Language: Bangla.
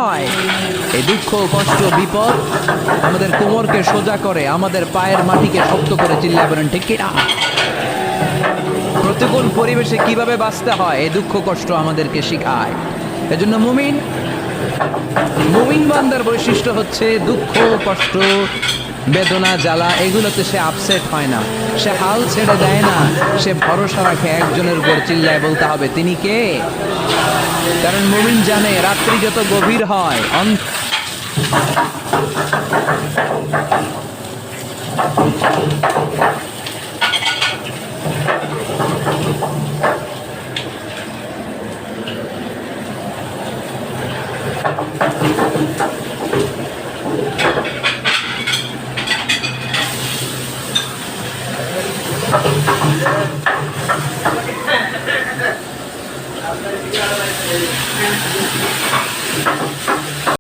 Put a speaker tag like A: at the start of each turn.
A: হয়। এই দুঃখ, কষ্ট, বিপদ আমাদের কোমরকে সোজা করে, আমাদের পায়ের মাটিকে শক্ত করে। চিল্লায় বলেন ঠিক কিনা? প্রতিকূল পরিবেশে কিভাবে বাঁচতে হয় এই দুঃখ কষ্ট আমাদেরকে শিখায়। এজন্য মুমিন মুমিন বান্দার বৈশিষ্ট্য হচ্ছে দুঃখ কষ্ট বেদনা জ্বালা এগুলোতে সে আপসেট হয় না, সে হাল ছেড়ে দেয় না, সে ভরসা রাখে একজনের উপর। চিল্লায় বলতে হবে তিনি কে? কারণ মুমিন জানে রাত্রি যত গভীর হয়